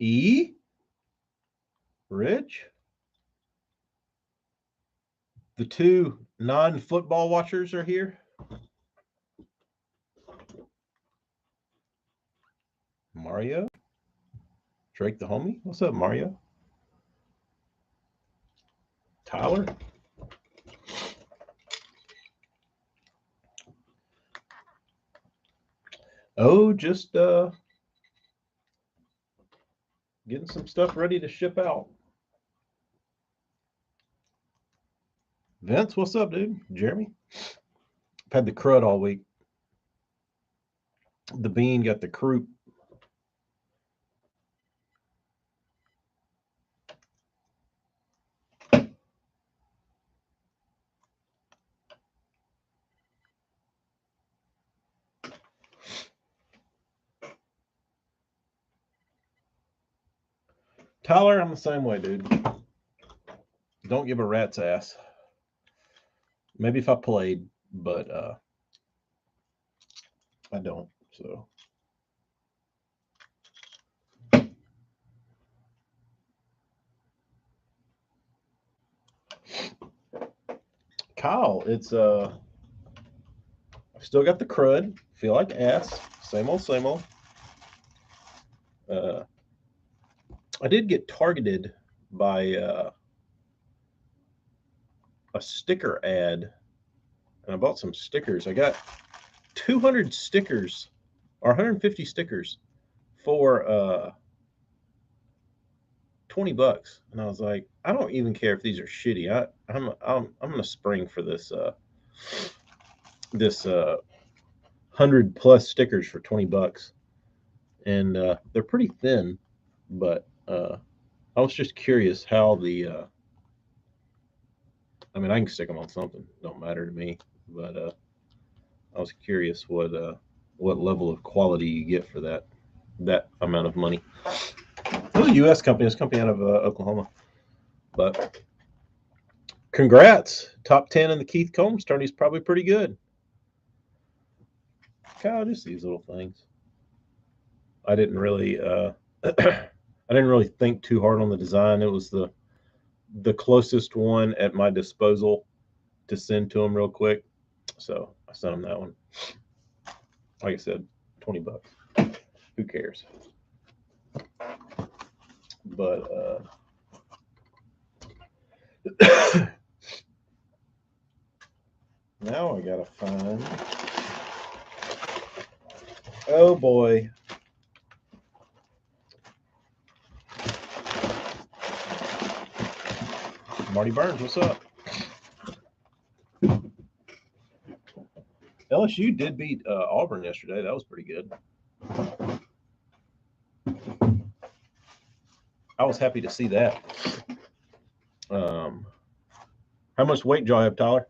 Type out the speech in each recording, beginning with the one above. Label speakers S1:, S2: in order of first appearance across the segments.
S1: E. Rich. The two non-football watchers are here. Mario. Drake the homie. What's up, Mario? Tyler. Oh, just getting some stuff ready to ship out. Vince, what's up, dude? Jeremy. I've had the crud all week. The bean got the croup. Tyler, I'm the same way, dude. Don't give a rat's ass. Maybe if I played, but I don't. So Kyle, it's I've still got the crud. Feel like ass. Same old, same old. Uh, I did get targeted by a sticker ad, and I bought some stickers. I got 200 stickers or 150 stickers for $20, and I was like, I don't even care if these are shitty. I'm gonna spring for this 100+ stickers for $20, and they're pretty thin, but I was just curious how the I mean, I can stick them on something, don't matter to me, but I was curious what level of quality you get for that amount of money. It was a U.S. company. It's a company out of Oklahoma. But congrats. Top 10 in the Keith Combs tourney is probably pretty good. God, just these little things. I didn't really I didn't really think too hard on the design. It was the closest one at my disposal to send to them real quick. So I sent them that one. Like I said, $20. Who cares? But now I gotta find. Oh boy. Marty Burns, what's up? LSU did beat Auburn yesterday. That was pretty good. I was happy to see that. How much weight do I have, Tyler?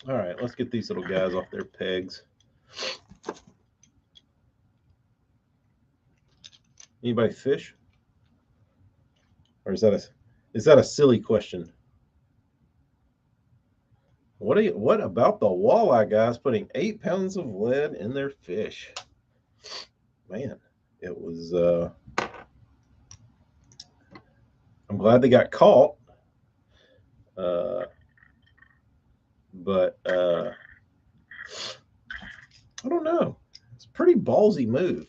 S1: All right, let's get these little guys off their pegs. Anybody fish? Or is that a silly question? What about the walleye guys putting 8 pounds of lead in their fish? Man, it was I'm glad they got caught. But I don't know. It's a pretty ballsy move.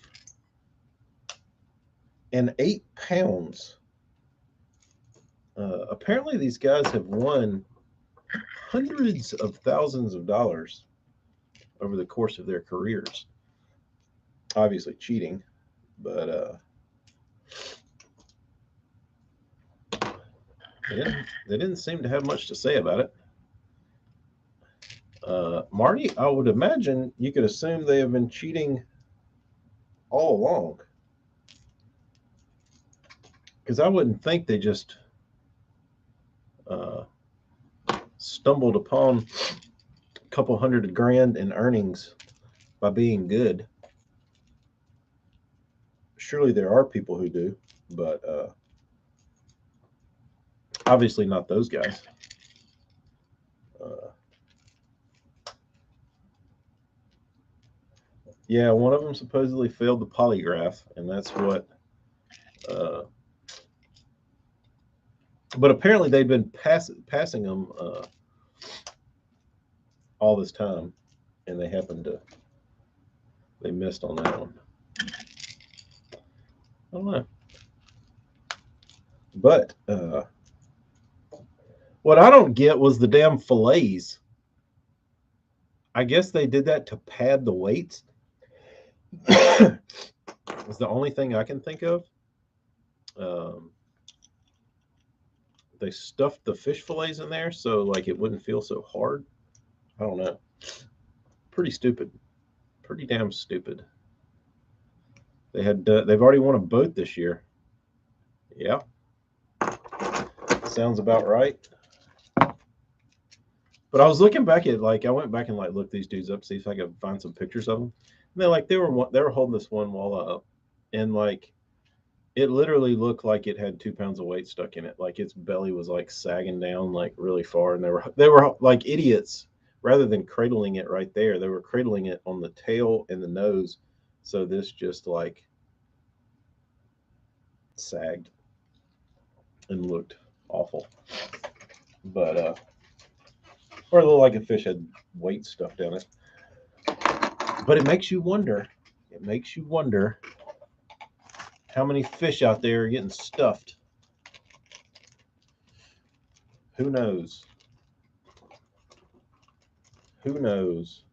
S1: And 8 pounds. Apparently, these guys have won hundreds of thousands of dollars over the course of their careers. Obviously, cheating, but they didn't seem to have much to say about it. Marty, I would imagine you could assume they have been cheating all along. Because I wouldn't think they just stumbled upon a couple $100,000 in earnings by being good. Surely there are people who do, but obviously not those guys. Yeah, one of them supposedly failed the polygraph, and that's what. But apparently they've been passing them all this time, and they missed on that one. I don't know. But what I don't get was the damn fillets. I guess they did that to pad the weights. It's the only thing I can think of. Um, they stuffed the fish fillets in there so like it wouldn't feel so hard. I don't know. Pretty stupid. Pretty damn stupid. They've already won a boat this year. Yeah. Sounds about right. But I was looking back at I went back and looked these dudes up, see if I could find some pictures of them. And they were holding this one walleye up, and it literally looked like it had 2 pounds of weight stuck in it. Like its belly was sagging down really far, and they were like idiots. Rather than cradling it right there, they were cradling it on the tail and the nose. So this just sagged and looked awful. But or it looked like a fish had weight stuffed in it. But it makes you wonder. It makes you wonder how many fish out there are getting stuffed. Who knows? Who knows?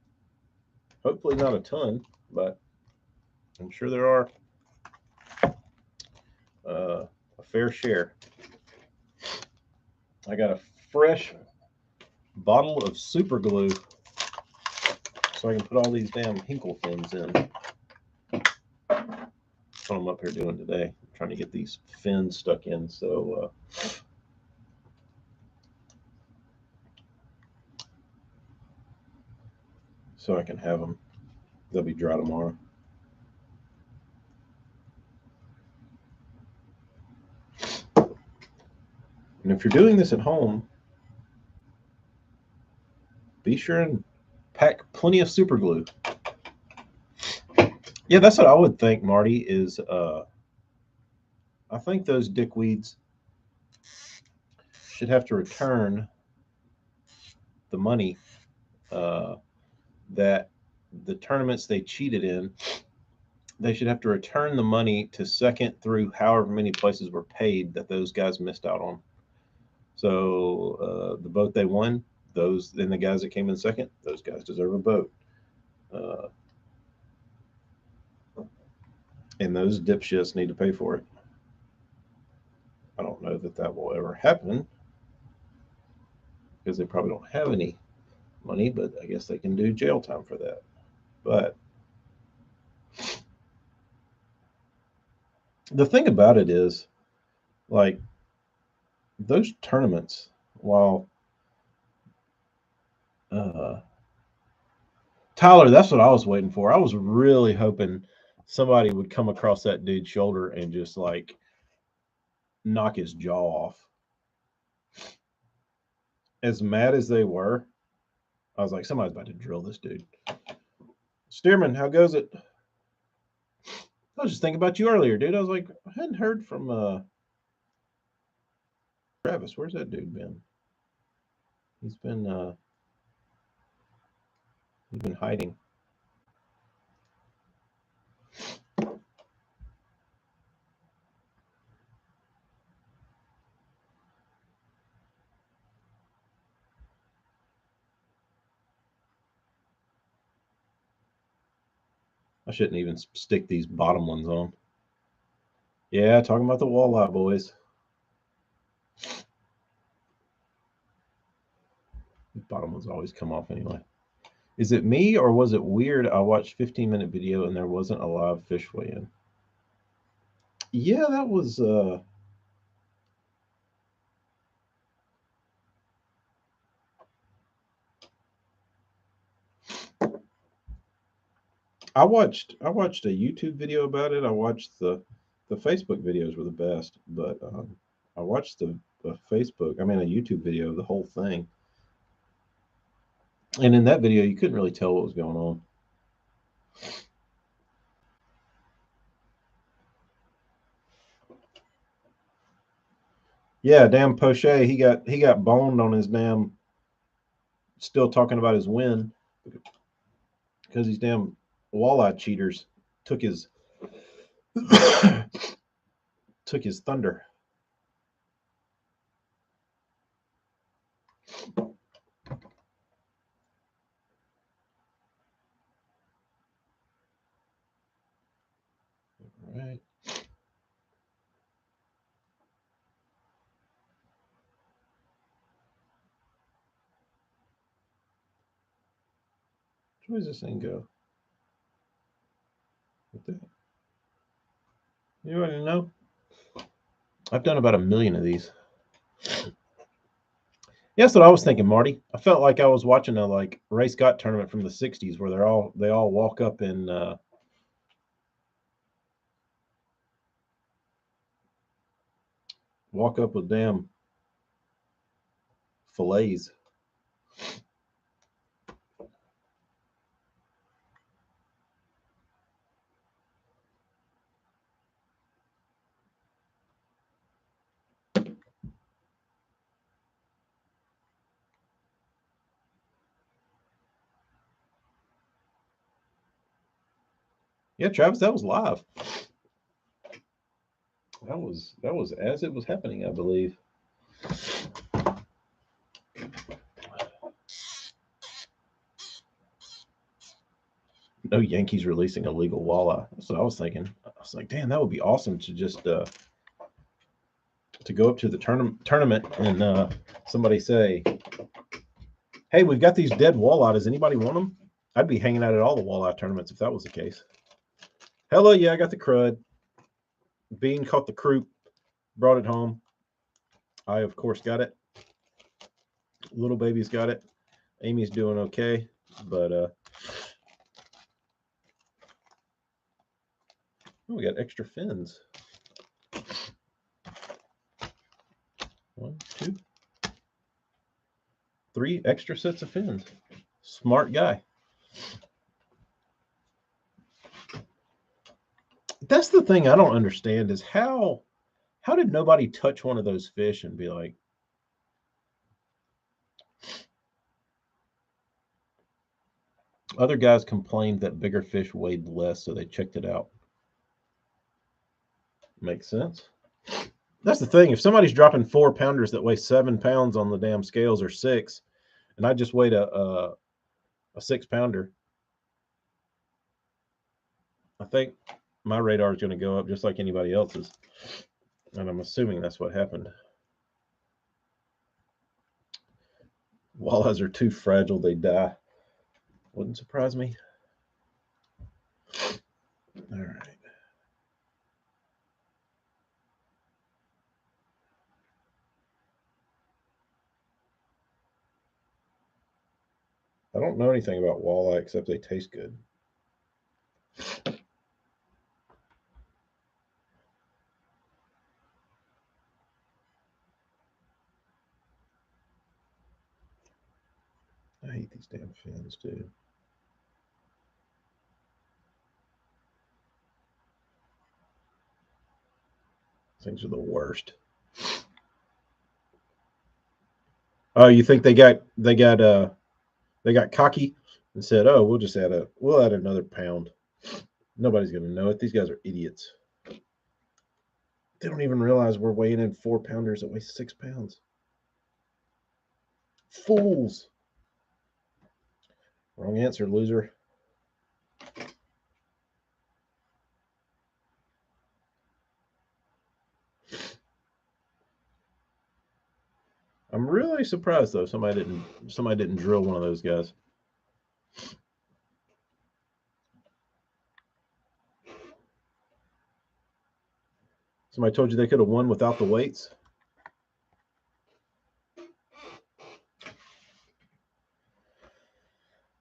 S1: Hopefully not a ton, but I'm sure there are a fair share. I got a fresh bottle of super glue so I can put all these damn Hinkle fins in. That's what I'm up here doing today. I'm trying to get these fins stuck in so I can have them. They'll be dry tomorrow. And if you're doing this at home, be sure and pack plenty of super glue. Yeah, that's what I would think, Marty, is I think those dickweeds should have to return the money that the tournaments they cheated in. They should have to return the money to second through however many places were paid that those guys missed out on. So the boat they won, then the guys that came in second, those guys deserve a boat. And those dipshits need to pay for it. I don't know that will ever happen because they probably don't have any money, but I guess they can do jail time for that. But the thing about it is, those tournaments, while Tyler, that's what I was waiting for. I was really hoping somebody would come across that dude's shoulder and just knock his jaw off. As mad as they were, I was like, somebody's about to drill this dude. Stearman, how goes it? I was just thinking about you earlier, dude. I was like, I hadn't heard from Travis. Where's that dude been? He's been hiding. I shouldn't even stick these bottom ones on. Yeah, talking about the walleye boys. The bottom ones always come off anyway. Is it me or was it weird? I watched 15-minute video and there wasn't a live fish weigh in. Yeah, that was I watched a YouTube video about it. I watched the Facebook videos were the best, but I watched the Facebook. I mean, a YouTube video of the whole thing, and in that video, you couldn't really tell what was going on. Yeah, damn Poche, he got boned on his damn. Still talking about his win because these damn walleye cheaters took his took his thunder. All right. Where does this thing go? What the? Anybody know? I've done about 1,000,000 of these. Yeah, that's what I was thinking, Marty. I felt like I was watching a like Ray Scott tournament from the '60s where they all walk up and walk up with damn fillets. Yeah, Travis, that was live. That was as it was happening, I believe. No Yankees releasing illegal walleye. That's what I was thinking. I was like, damn, that would be awesome to just to go up to the tournament and somebody say, "Hey, we've got these dead walleye. Does anybody want them?" I'd be hanging out at all the walleye tournaments if that was the case. Hello, yeah, I got the crud. Bean caught the croup, brought it home. I, of course, got it. Little baby's got it. Amy's doing okay, but we got extra fins. 1, 2, 3 extra sets of fins. Smart guy. That's the thing I don't understand is how did nobody touch one of those fish and be like, other guys complained that bigger fish weighed less, so they checked it out. Makes sense. That's the thing. If somebody's dropping 4-pounders that weigh 7 pounds on the damn scales or 6, and I just weighed a 6-pounder, I think my radar is going to go up just like anybody else's. And I'm assuming that's what happened. Walleyes are too fragile, they die. Wouldn't surprise me. All right. I don't know anything about walleye except they taste good. I hate these damn fins too. Things are the worst. Oh, you think they got cocky and said, "Oh, we'll add another pound." Nobody's gonna know it. These guys are idiots. They don't even realize we're weighing in 4-pounders that weigh 6 pounds. Fools. Wrong answer, loser. I'm really surprised though somebody didn't drill one of those guys. Somebody told you they could have won without the weights.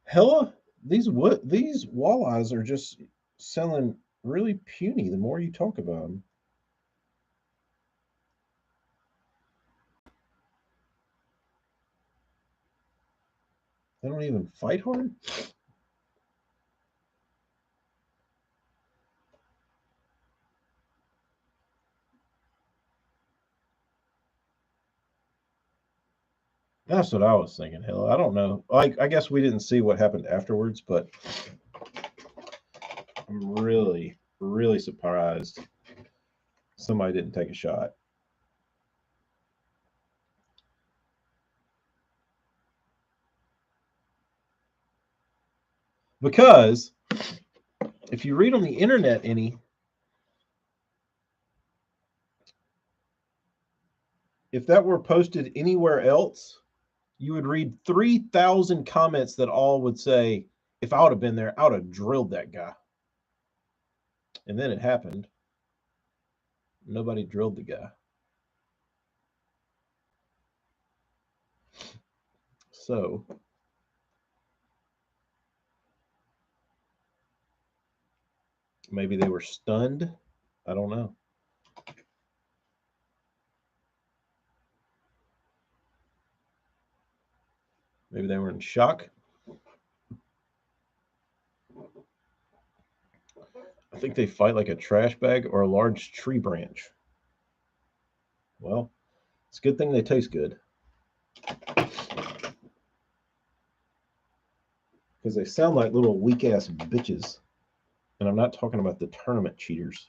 S1: Hella, these walleyes are just selling really puny the more you talk about them. They don't even fight hard. That's what I was thinking. Hell, I don't know. I guess we didn't see what happened afterwards, but I'm really, really surprised somebody didn't take a shot. Because if you read on the internet any, if that were posted anywhere else, you would read 3,000 comments that all would say, if I would have been there, I would have drilled that guy. And then it happened. Nobody drilled the guy. So maybe they were stunned. I don't know. Maybe they were in shock. I think they fight like a trash bag or a large tree branch. Well, it's a good thing they taste good. Because they sound like little weak ass bitches. And I'm not talking about the tournament cheaters.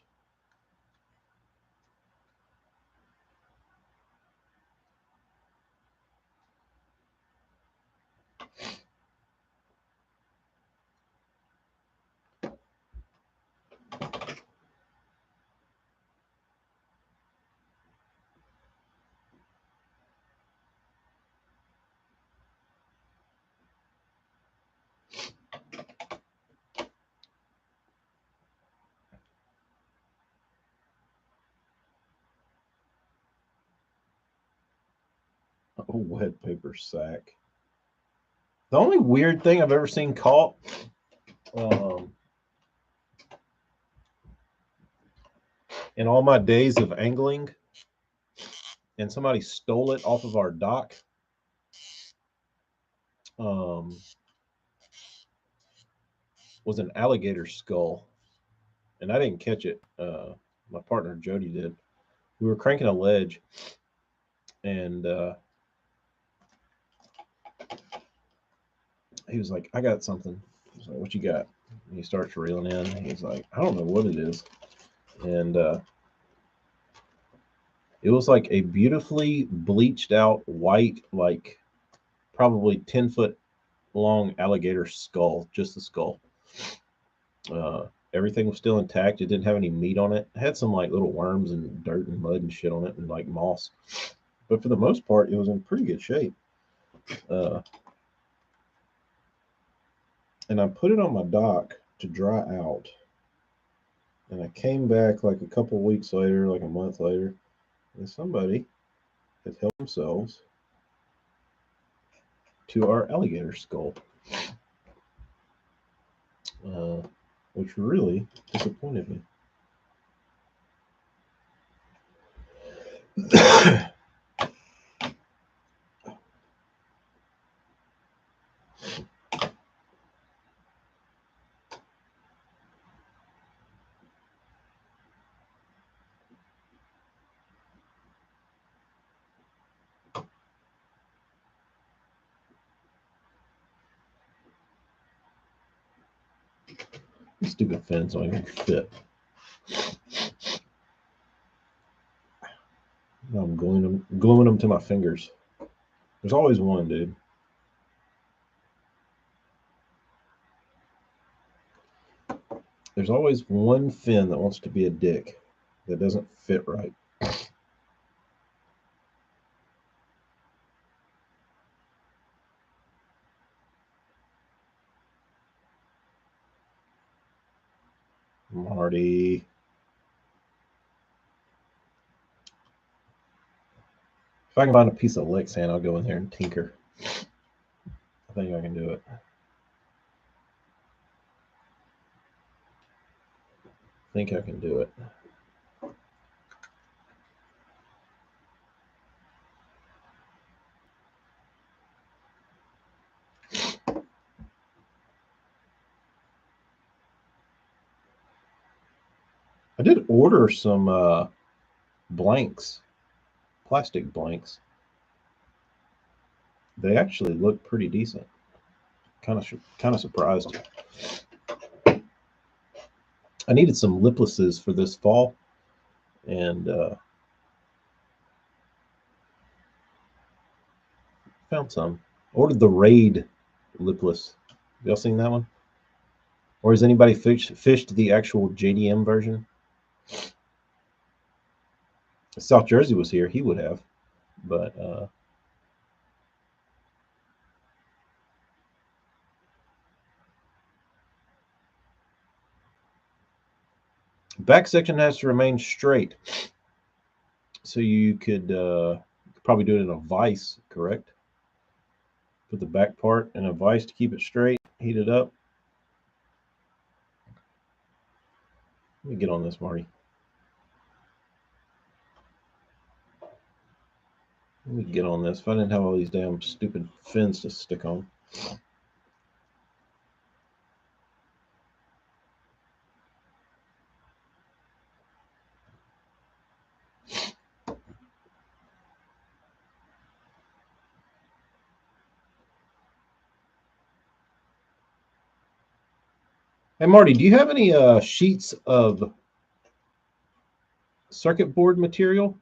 S1: A wet paper sack. The only weird thing I've ever seen caught in all my days of angling, and somebody stole it off of our dock. Was an alligator skull, and I didn't catch it. My partner Jody did. We were cranking a ledge, and he was like, "I got something." I was like, "What you got?" And he starts reeling in. He's like, "I don't know what it is," and it was like a beautifully bleached out white, like probably 10-foot long alligator skull, just the skull. Everything was still intact. It didn't have any meat on it. It had some like little worms and dirt and mud and shit on it and like moss. But for the most part, it was in pretty good shape. And I put it on my dock to dry out. And I came back like a couple weeks later, like a month later, and somebody had helped themselves to our alligator skull, which really disappointed me. Stupid fins don't even fit. I'm gluing them to my fingers. There's always one, dude. There's always one fin that wants to be a dick that doesn't fit right. Marty. If I can find a piece of Lexan, I'll go in there and tinker. I think I can do it. think I can do it. I did order some blanks, plastic blanks. They actually look pretty decent. Kind of surprised. I needed some liplesses for this fall, and found some. Ordered the Raid lipless. Y'all seen that one? Or has anybody fished the actual JDM version? If South Jersey was here, he would have. But back section has to remain straight. So you could probably do it in a vise, correct? Put the back part in a vise to keep it straight, heat it up. Let me get on this, Marty. Let me get on this. If I didn't have all these damn stupid fins to stick on. Hey, Marty, do you have any sheets of circuit board material?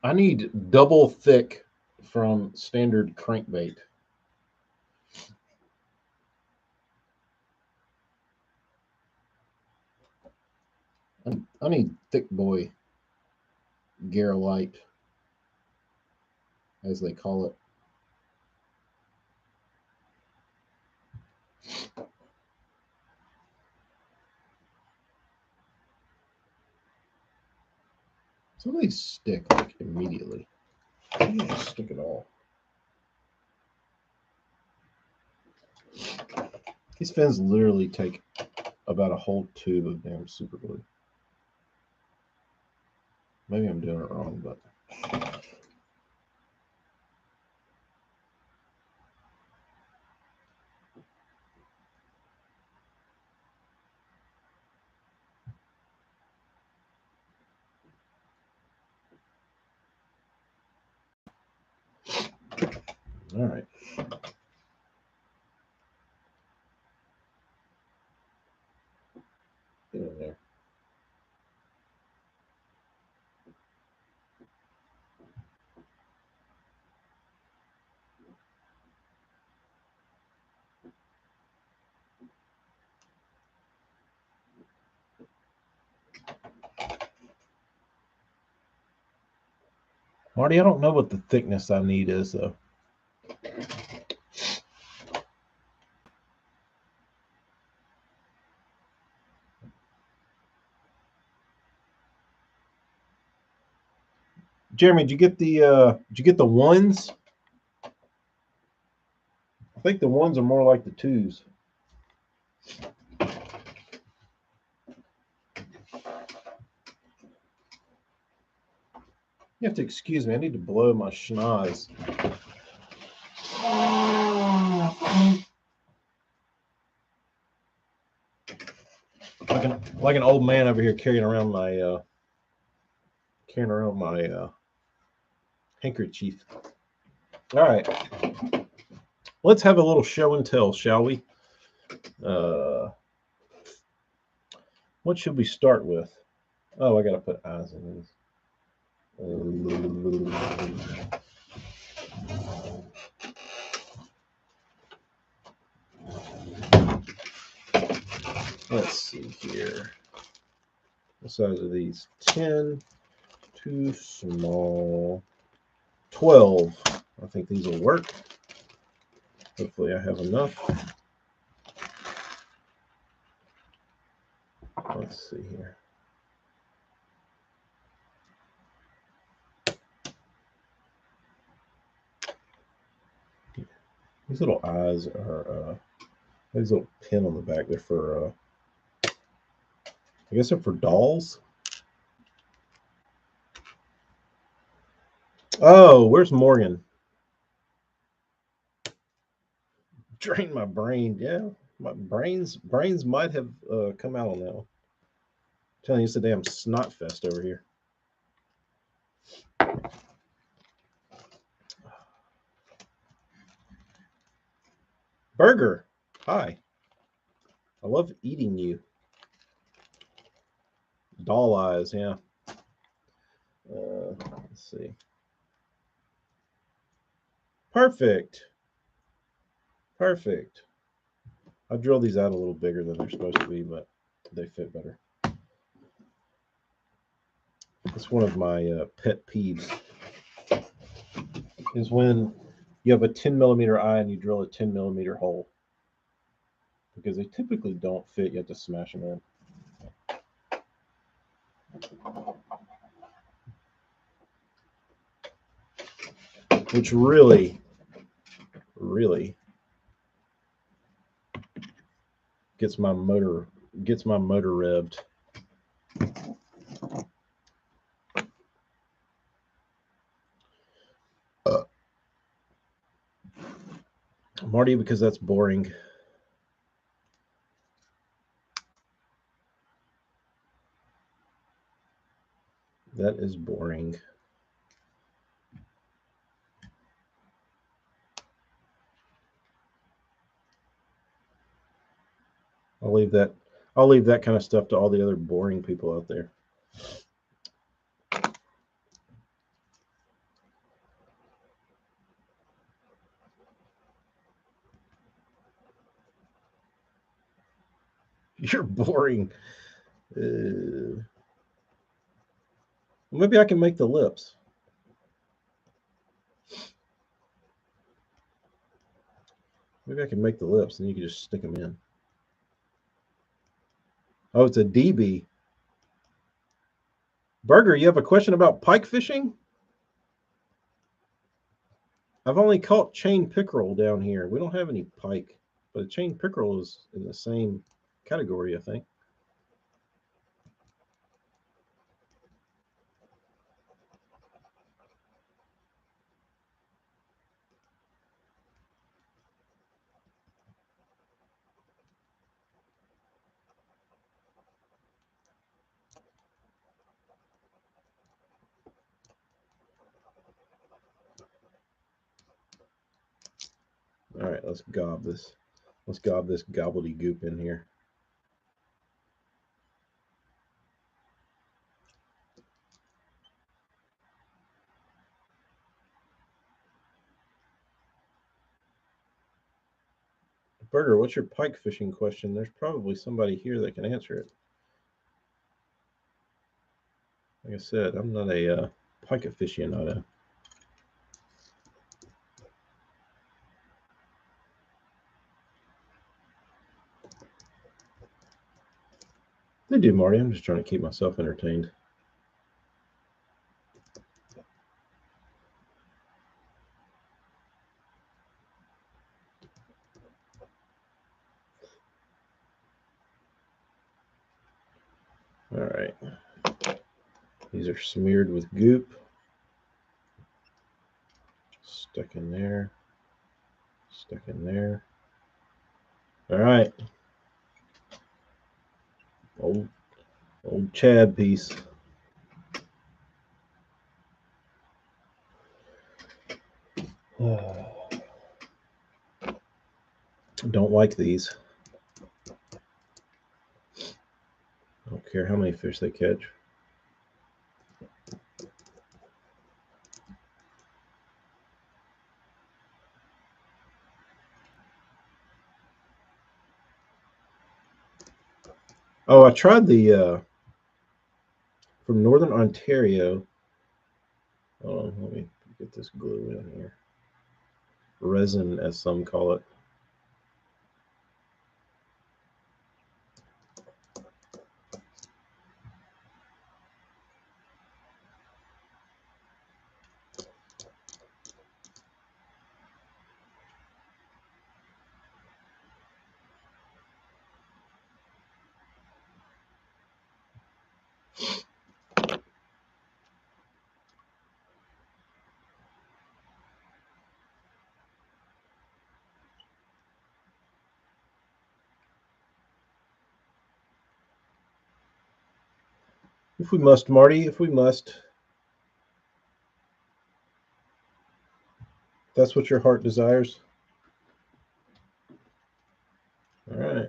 S1: I need double thick from standard crankbait. I need thick boy Garolite, as they call it. Some of these stick like immediately. They don't stick at all. These fins literally take about a whole tube of damn super glue. Maybe I'm doing it wrong, but all right. Get in there. Marty, I don't know what the thickness I need is, though. Jeremy, did you get the ones? I think the ones are more like the twos. You have to excuse me. I need to blow my schnoz. Like an old man over here carrying around my handkerchief. All right, let's have a little show and tell, shall we? What should we start with? Oh, I gotta put eyes in these. Let's see here. What size are these? 10, too small. 12. I think these will work. Hopefully I have enough. Let's see here. These little eyes are these little pin on the back. They're for I guess they're for dolls. Oh, where's Morgan? Drain my brain. Yeah, my brains might have come out on that one. I'm telling you, it's a damn snot fest over here. Burger, hi. I love eating you. Doll eyes, yeah. Let's see. Perfect. Perfect. I drilled these out a little bigger than they're supposed to be, but they fit better. It's one of my pet peeves is when you have a 10 millimeter eye and you drill a 10 millimeter hole because they typically don't fit. You have to smash them in. Which really gets my motor revved. Marty, because that's boring. That is boring. I'll leave that kind of stuff to all the other boring people out there. You're boring. Maybe I can make the lips. Maybe I can make the lips and you can just stick them in. Oh, it's a DB. Burger, you have a question about pike fishing? I've only caught chain pickerel down here. We don't have any pike, but chain pickerel is in the same category, I think. All right, let's gob this. Let's gob this gobbledygook in here. Burger, what's your pike fishing question? There's probably somebody here that can answer it. Like I said, I'm not a pike aficionado. They do, Marty. I'm just trying to keep myself entertained. All right. These are smeared with goop. Stuck in there. Stuck in there. All right. Old Chad piece. Don't like these. Don't care how many fish they catch. Oh, I tried the from Northern Ontario. Oh, let me get this glue in here. Resin, as some call it. If we must, Marty, if we must. That's what your heart desires. All right.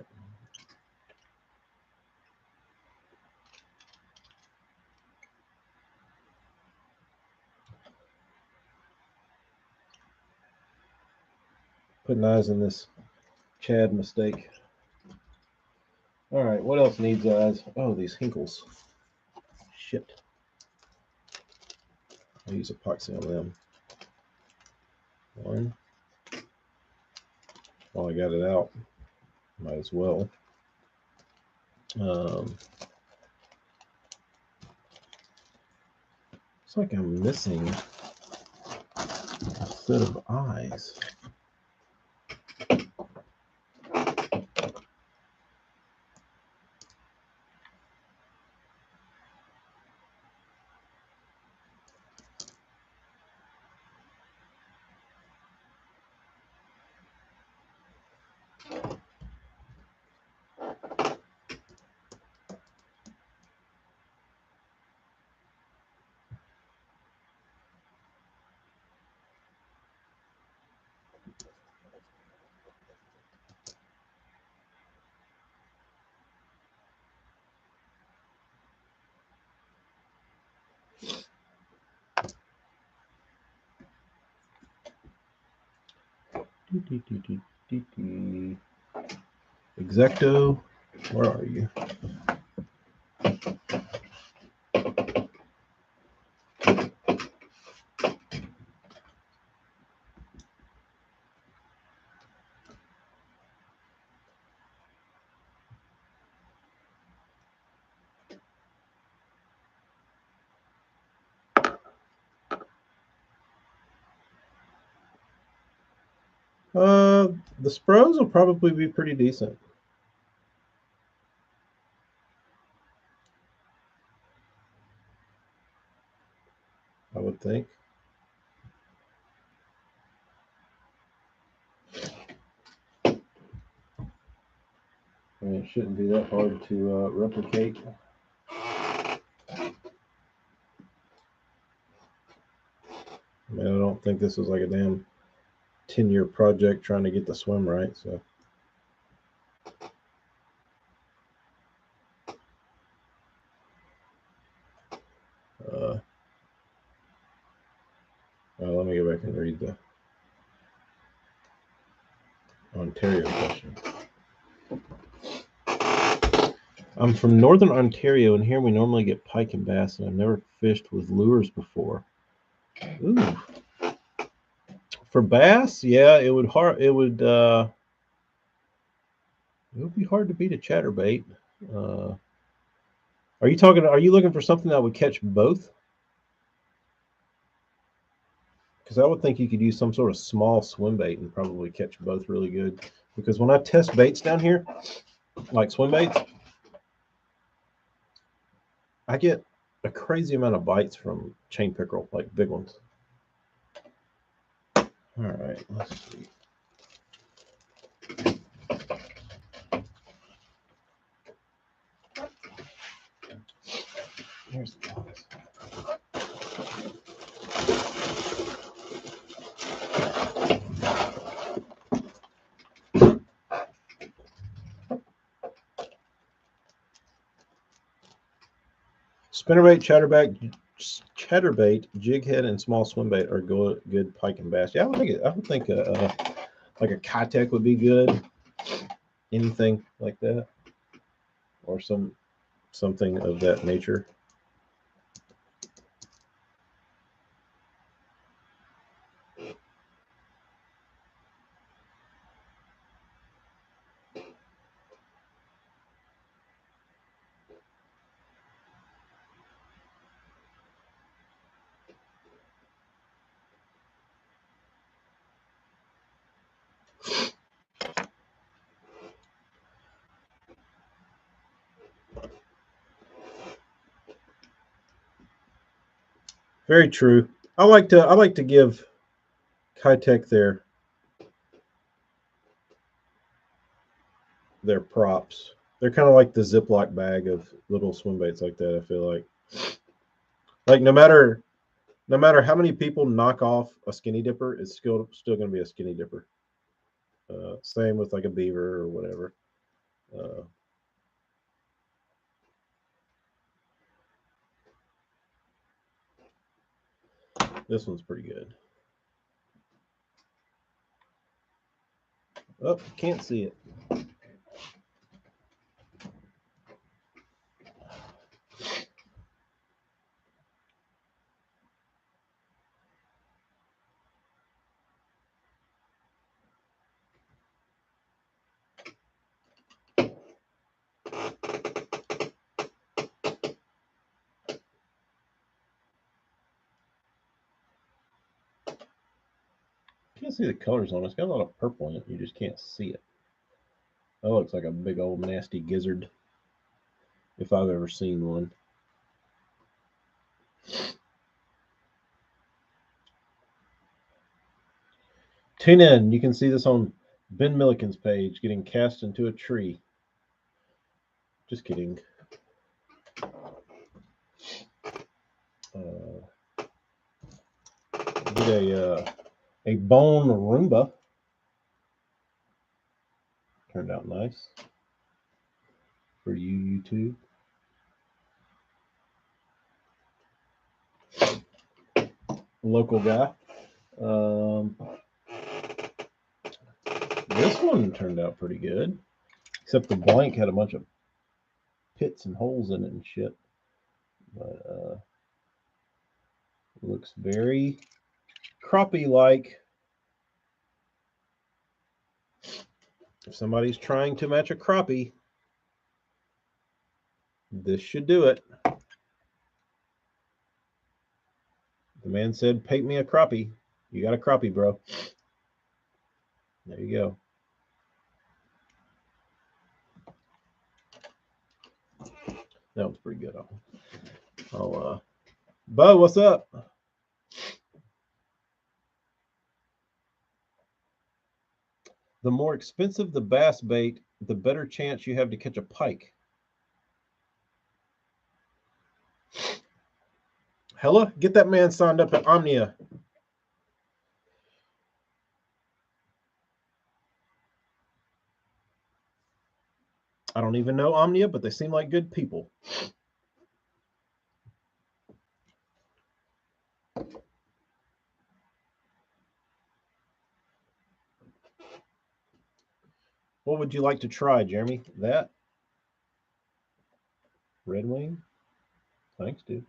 S1: Putting eyes on this Chad mistake. All right, what else needs eyes? Oh, these Hinkles. Shit. I'll use epoxy on them. One. While I got it out, might as well. Looks like I'm missing a set of eyes. Exacto, where are you? The Spros will probably be pretty decent. I would think. I mean, it shouldn't be that hard to replicate. I mean, I don't think this is like a damn 10-year project trying to get the swim right. So, well, let me go back and read the Ontario question. I'm from Northern Ontario, and here we normally get pike and bass, and I've never fished with lures before. Ooh. For bass, yeah, it would be hard to beat a chatterbait. Are you looking for something that would catch both? Because I would think you could use some sort of small swim bait and probably catch both really good. Because when I test baits down here, like swim baits, I get a crazy amount of bites from chain pickerel, like big ones. All right, let's see. Here's the box. Spinnerbait, chatterbait, jig head, and small swim bait are good pike and bass. Yeah, I would think like a Kitech would be good. Anything like that, or something of that nature. Very true. I like to give Kitech their props. They're kind of like the Ziploc bag of little swim baits like that. I feel like no matter how many people knock off a skinny dipper, it's still going to be a skinny dipper. Same with like a beaver or whatever. This one's pretty good. Oh, can't see it. You can see the colors on it. It's got a lot of purple in it. You just can't see it. That looks like a big old nasty gizzard, if I've ever seen one. Tune in. You can see this on Ben Milliken's page, getting cast into a tree. Just kidding. Did a bone Roomba. Turned out nice for you YouTube. Local guy. This one turned out pretty good, except the blank had a bunch of pits and holes in it and shit. But looks very crappie-like. If somebody's trying to match a crappie, this should do it. The man said, paint me a crappie. You got a crappie, bro. There you go. That was pretty good. Bo, what's up? The more expensive the bass bait, the better chance you have to catch a pike. Hella, get that man signed up at Omnia. I don't even know Omnia, but they seem like good people. What would you like to try, Jeremy? That? Red Wing? Thanks, dude.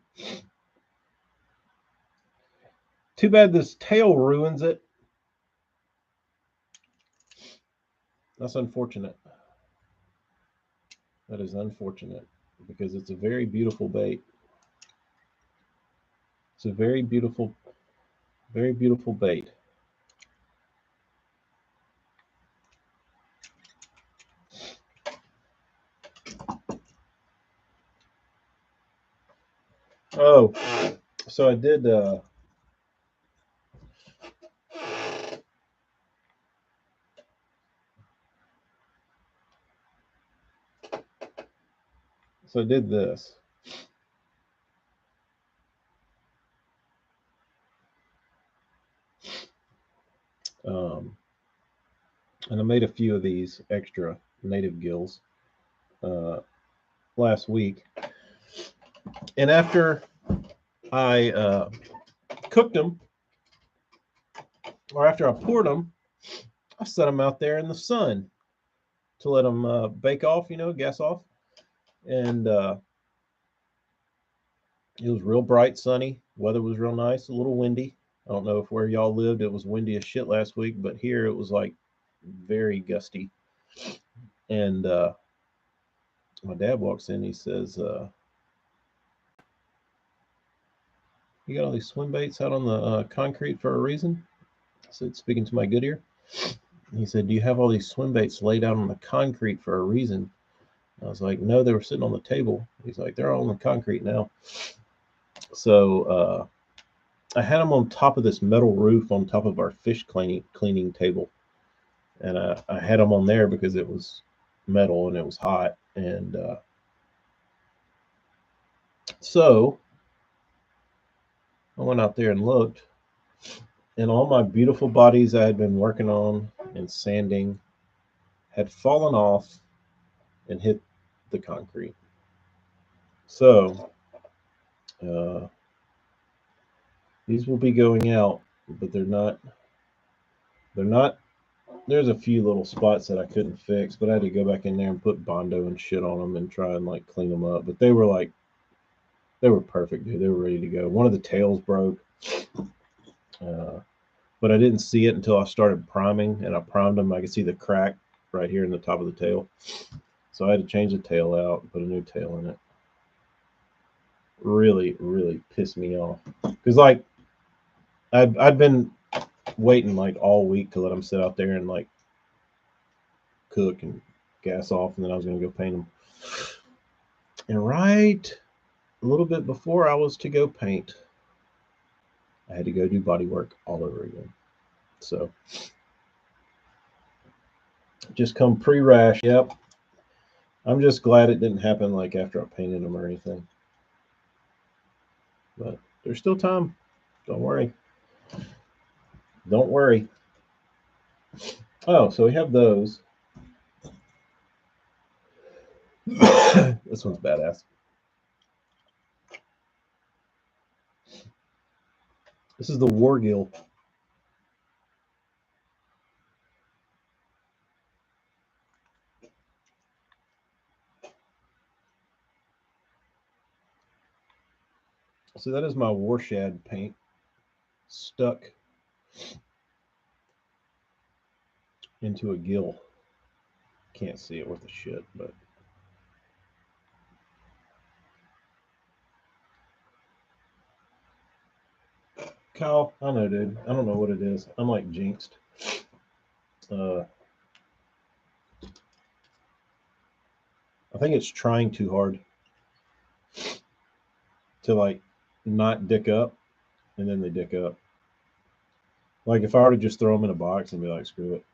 S1: Too bad this tail ruins it. That's unfortunate. That is unfortunate because it's a very beautiful bait. It's a very beautiful bait. Oh, so I did this. And I made a few of these extra native gills last week. And after I cooked them, or after I poured them, I set them out there in the sun to let them bake off, gas off. And it was real bright, sunny. Weather was real nice, a little windy. I don't know if where y'all lived it was windy as shit last week, but here it was like very gusty. And my dad walks in, he says, you got all these swim baits out on the concrete for a reason? I said, speaking to my good ear. He said, do you have all these swim baits laid out on the concrete for a reason? I was like, no, they were sitting on the table. He's like, they're all on the concrete now. So I had them on top of this metal roof on top of our fish cleaning table, and I had them on there because it was metal and it was hot, and so I went out there and looked, and all my beautiful bodies I had been working on and sanding had fallen off and hit the concrete. So uh, these will be going out, but they're not. They're not. There's a few little spots that I couldn't fix, but I had to go back in there and put Bondo and shit on them and try and like clean them up. But they were perfect, dude. They were ready to go. One of the tails broke, uh, but I didn't see it until I started priming, and I primed them. I could see the crack right here in the top of the tail, so I had to change the tail out and put a new tail in it. Really, really pissed me off because like I'd been waiting like all week to let them sit out there and like cook and gas off, and then I was gonna go paint them. And right a little bit before I was to go paint, I had to go do body work all over again. So just come pre-rash. Yep. I'm just glad it didn't happen like after I painted them or anything. But there's still time. Don't worry. Don't worry. Oh, so we have those. This one's badass. This is the Wargill. So that is my Warshad paint stuck into a gill. Can't see it worth a shit, but Kyle, I know, dude. I don't know what it is. I'm like jinxed. Uh, I think it's trying too hard to like not dick up, and then they dick up. Like if I were to just throw them in a box and be like, screw it,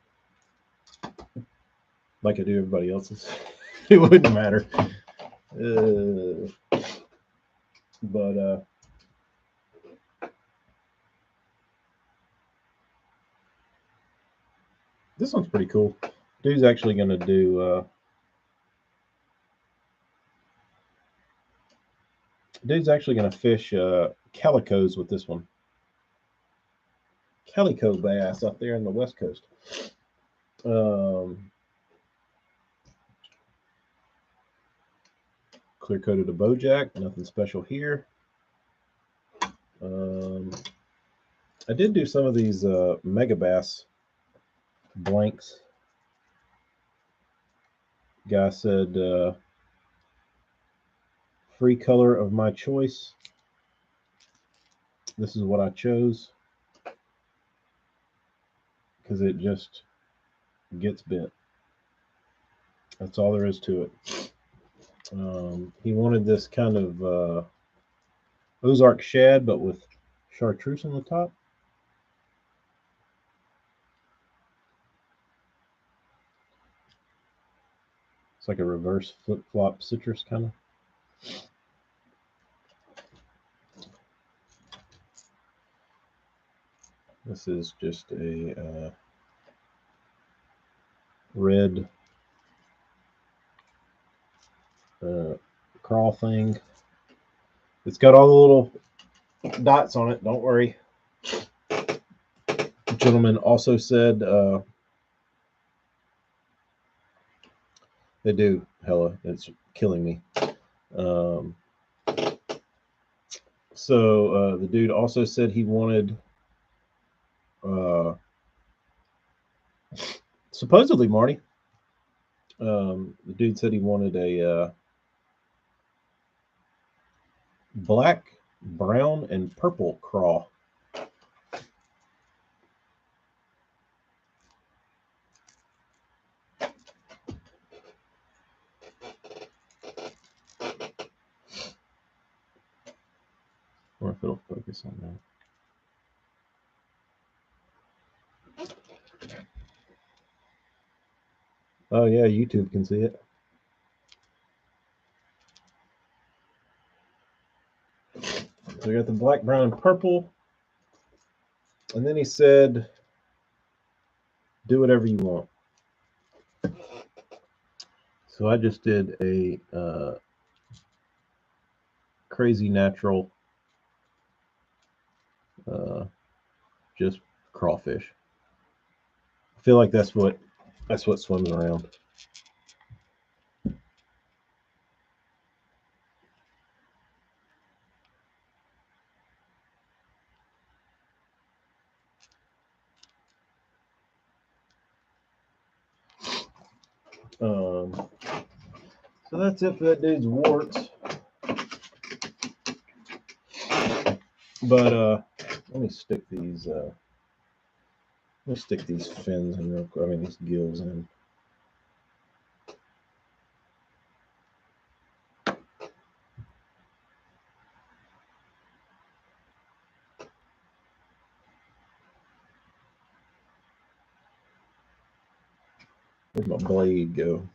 S1: like I do everybody else's, it wouldn't matter. But this one's pretty cool. Dude's actually gonna do. Dude's actually gonna fish calicos with this one. Calico bass out there in the west coast. Clear coated a Bojack. Nothing special here. I did do some of these Megabass blanks. Guy said free color of my choice. This is what I chose because it just gets bit. That's all there is to it. He wanted this kind of Ozark shad, but with chartreuse on the top. It's like a reverse flip-flop citrus kind of. This is just a red crawl thing. It's got all the little dots on it. Don't worry. The gentleman also said they do. Hella, it's killing me. So the dude also said he wanted supposedly Marty. The dude said he wanted a black, brown, and purple craw. Or if it'll focus on that. Oh yeah, YouTube can see it. So we got the black, brown, and purple. And then he said, do whatever you want. So I just did a crazy natural, just crawfish. I feel like that's what swims around. So that's it for that dude's warts. But let me stick these fins in real quick. I mean these gills in. Where'd my blade go?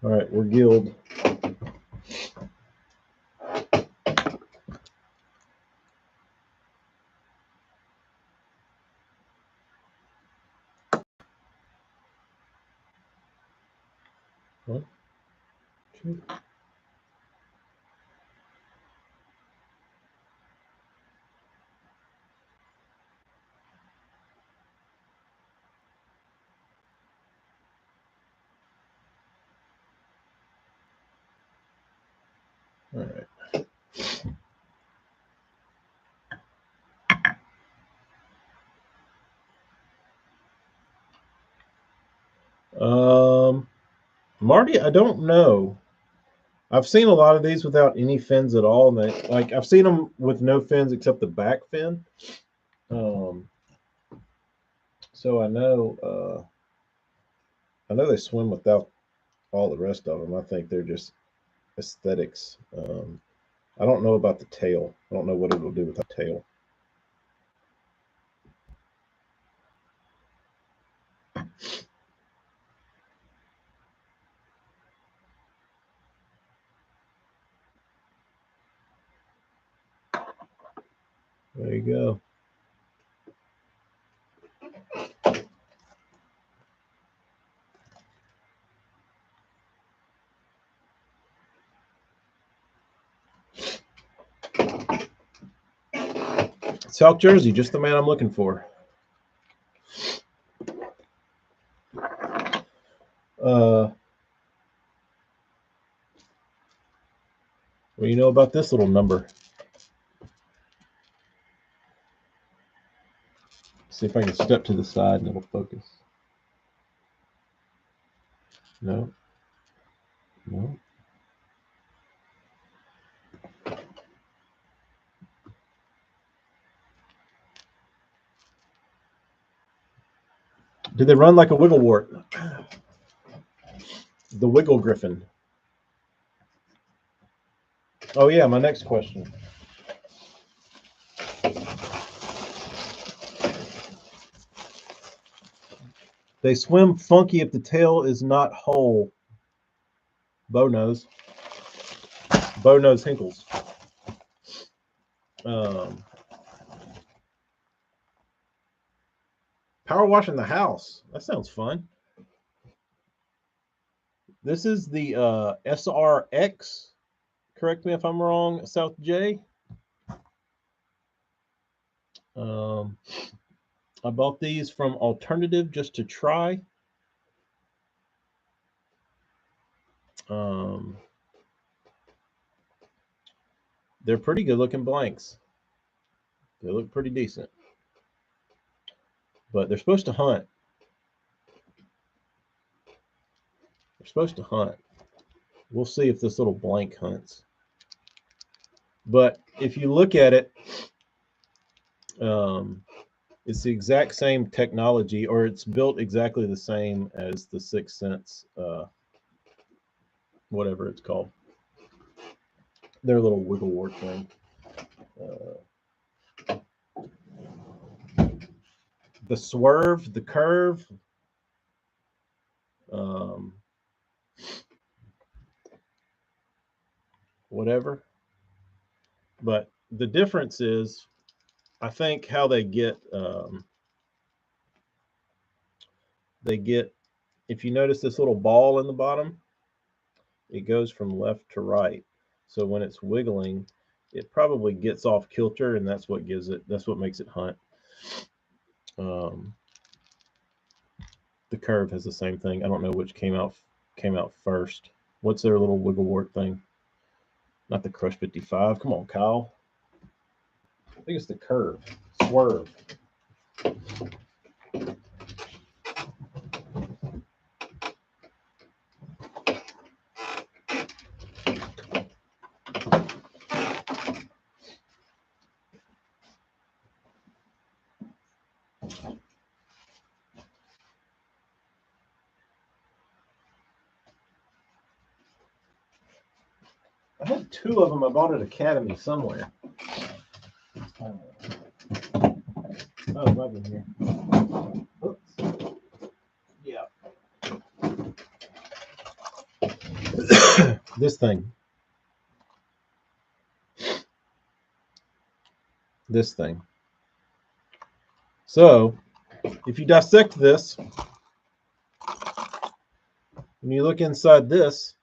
S1: All right, we're gilled. One, two. All right. Marty, I don't know. I've seen a lot of these without any fins at all. And they, like I've seen them with no fins except the back fin. So I know they swim without all the rest of them. I think they're just aesthetics. I don't know about the tail. I don't know what it will do with the tail. There you go. South Jersey, just the man I'm looking for. What do you know about this little number? See if I can step to the side and it'll focus. No. No. Did they run like a wigglewort? The wiggle griffin. Oh yeah, my next question. They swim funky if the tail is not whole. Bo knows. Bo knows Hinkles. Power washing the house. That sounds fun. This is the SRX. Correct me if I'm wrong, South J. I bought these from Alternative just to try. They're pretty good looking blanks. They look pretty decent. But they're supposed to hunt. They're supposed to hunt. We'll see if this little blank hunts. But if you look at it, it's the exact same technology, or it's built exactly the same as the 6th Sense whatever it's called. Their little wiggle wart thing. The swerve, the curve, whatever. But the difference is, I think, how they get, if you notice this little ball in the bottom, it goes from left to right. So when it's wiggling, it probably gets off kilter, and that's what makes it hunt. The curve has the same thing. I don't know which came out first. What's their little wiggle wart thing? Not the Crush 55. Come on, Kyle. I think it's the curve. Swerve. I had two of them I bought at Academy somewhere. Oh, right in here. Oops. Yeah. This thing. This thing. So, if you dissect this, when you look inside this,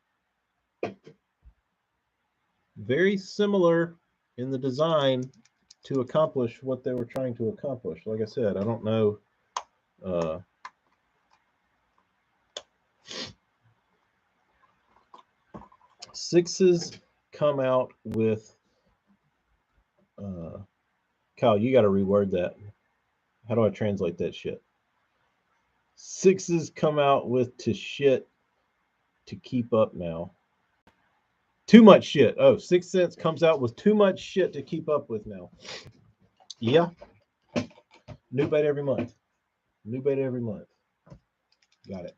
S1: very similar in the design to accomplish what they were trying to accomplish. Like I said, I don't know. Sixes come out with. Kyle, you got to reword that. How do I translate that shit? Sixes come out with to shit to keep up now. Too much shit. Oh, 6 cents comes out with too much shit to keep up with now. Yeah. New bait every month. New bait every month. Got it.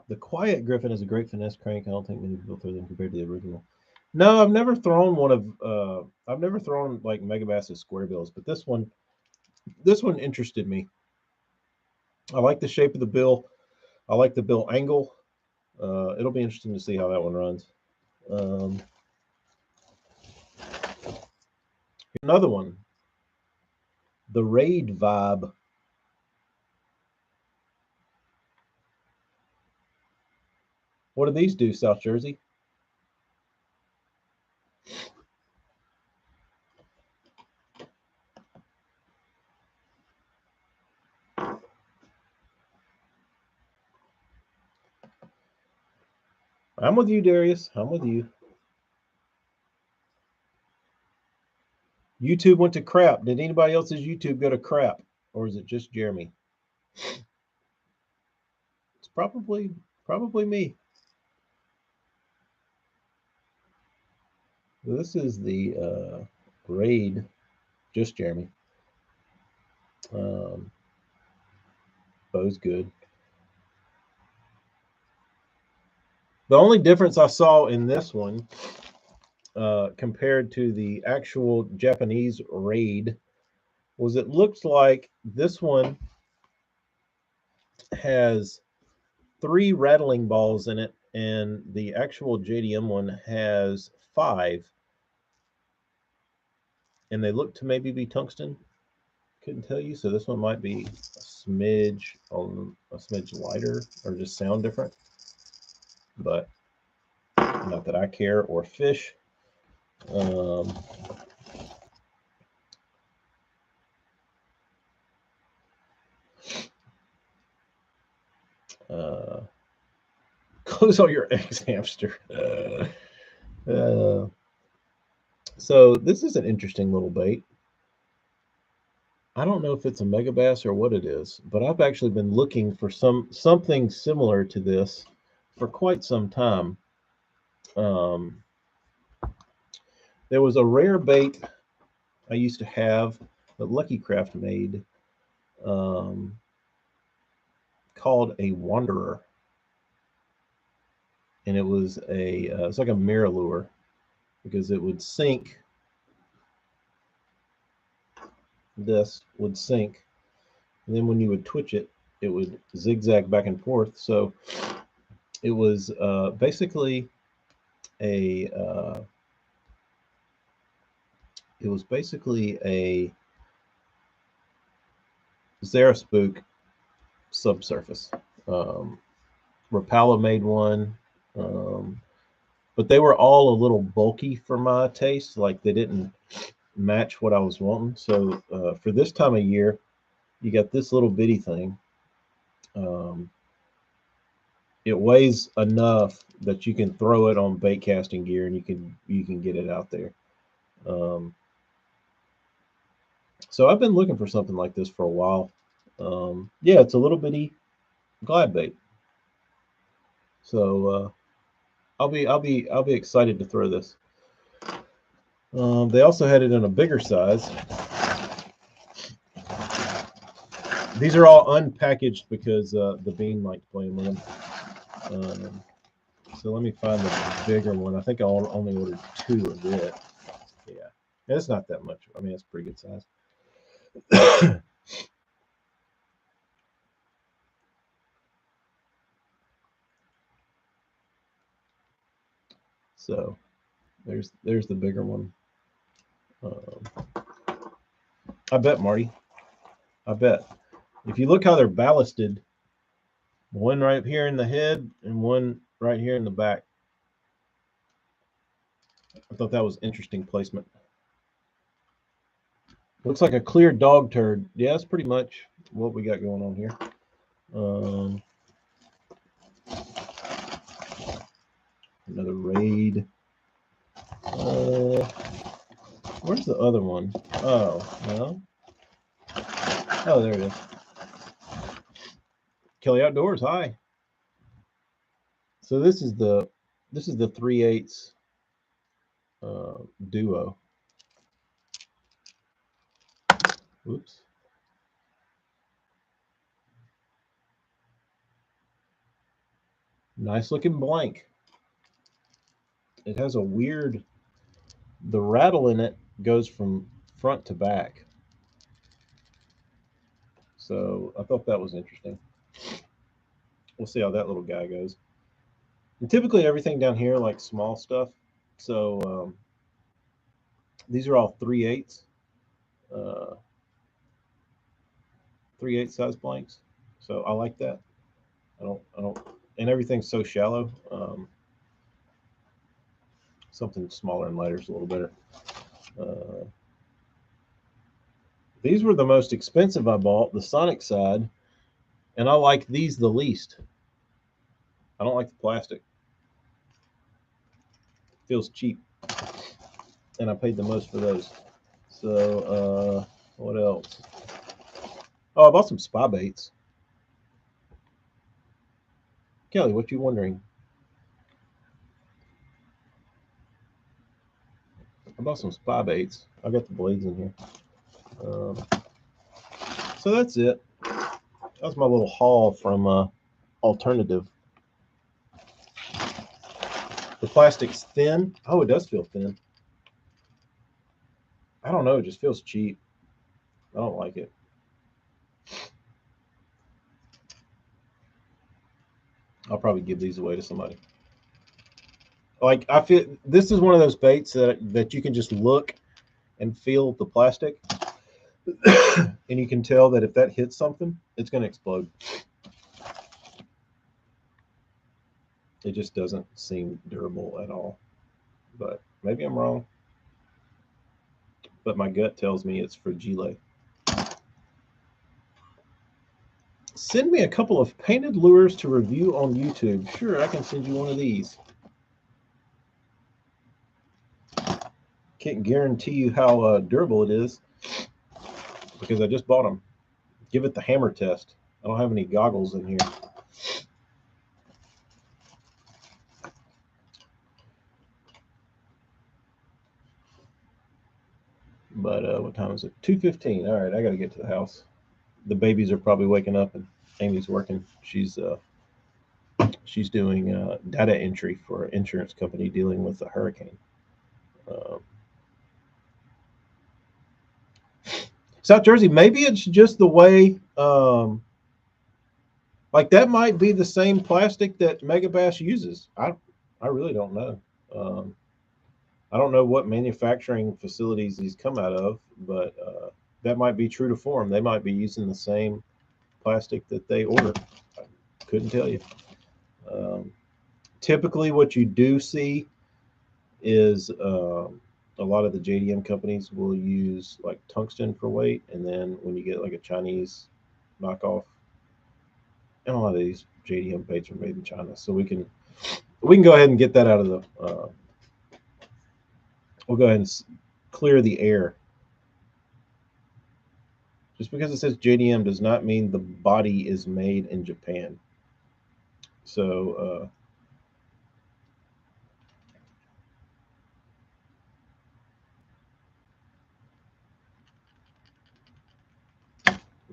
S1: The Quiet Griffin is a great finesse crank. I don't think many people throw them compared to the original. No, I've never thrown one of. I've never thrown like Megabass's square bills, but this one interested me. I like the shape of the bill. I like the bill angle. It'll be interesting to see how that one runs. Another one, the Raid Vibe. What do these do, South Jersey? I'm with you, Darius. I'm with you. YouTube went to crap. Did anybody else's YouTube go to crap? Or is it just Jeremy? It's probably me. This is the Raid, just Jeremy. Bow's good. The only difference I saw in this one compared to the actual Japanese Raid was it looked like this one has 3 rattling balls in it, and the actual JDM one has 5. And they look to maybe be tungsten. Couldn't tell you. So this one might be a smidge lighter or just sound different. But not that I care or fish. Close all your eggs, hamster. So this is an interesting little bait. I don't know if it's a Megabass or what it is, but I've actually been looking for something similar to this for quite some time. There was a rare bait I used to have that Lucky Craft made. called a Wanderer, and it was it's like a mirror lure because it would sink. This would sink, and then when you would twitch it, it would zigzag back and forth. So it was basically a Xeraspook subsurface. Rapala made one, but they were all a little bulky for my taste. Like they didn't match what I was wanting. So for this time of year, you got this little bitty thing. It weighs enough that you can throw it on bait casting gear and you can get it out there. So I've been looking for something like this for a while. Yeah, it's a little bitty glide bait. So I'll be excited to throw this. They also had it in a bigger size. These are all unpackaged because the bean liked playing with them. So let me find the bigger one. I think I only ordered 2 of it. Yeah, it's not that much. I mean, it's pretty good size. So there's the bigger one. I bet, Marty. I bet. If you look how they're ballasted, one right here in the head and one right here in the back. I thought that was interesting placement. Looks like a clear dog turd. Yeah, that's pretty much what we got going on here. Another raid. Where's the other one? Oh, no. Oh, there it is. Kelly Outdoors. Hi. So this is the 3/8 duo. Oops. Nice looking blank. It has a weird. The rattle in it goes from front to back. So I thought that was interesting. We'll see how that little guy goes. And typically everything down here like small stuff. So these are all 3/8 3/8 size blanks. So I like that. I don't, and everything's so shallow. Something smaller and lighter is a little better. These were the most expensive I bought, the Sonic side, and I like these the least. I don't like the plastic. It feels cheap, and I paid the most for those. So what else? Oh, I bought some spa baits. Kelly, what you wondering? I bought some spa baits. I got the blades in here. So that's it. That's my little haul from Alternative. The plastic's thin. Oh, it does feel thin. I don't know. It just feels cheap. I don't like it. I'll probably give these away to somebody. Like I feel this is one of those baits that you can just look and feel the plastic, and you can tell that if that hits something, it's going to explode. It just doesn't seem durable at all. But maybe I'm wrong. But my gut tells me it's fragile. Send me a couple of painted lures to review on YouTube. Sure, I can send you one of these. Can't guarantee you how durable it is because I just bought them. Give it the hammer test. I don't have any goggles in here. But what time is it? 2:15. All right, I got to get to the house. The babies are probably waking up and Amy's working. She's doing data entry for an insurance company dealing with a hurricane. Uh, South Jersey, maybe it's just the way. Like that might be the same plastic that Megabass uses. I really don't know. Um, I don't know what manufacturing facilities these come out of, but that might be true to form. They might be using the same plastic that they order. I couldn't tell you. Um, Typically, what you do see is a lot of the JDM companies will use like tungsten for weight, and then when you get like a Chinese knockoff, and a lot of these JDM baits are made in China, so we can go ahead and get that out of the. We'll go ahead and clear the air. Just because it says JDM does not mean the body is made in Japan. So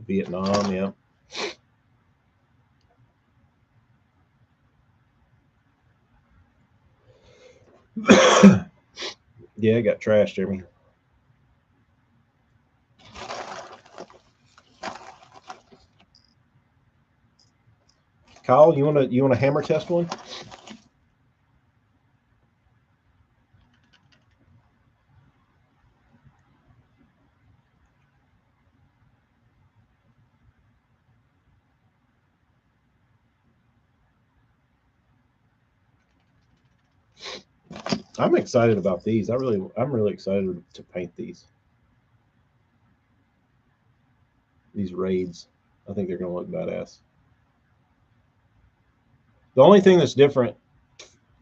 S1: Vietnam, yeah. Yeah, it got trashed, Jeremy. Kyle, you wanna hammer test one? I'm excited about these. I'm really excited to paint these raids. I think they're gonna look badass. The only thing that's different,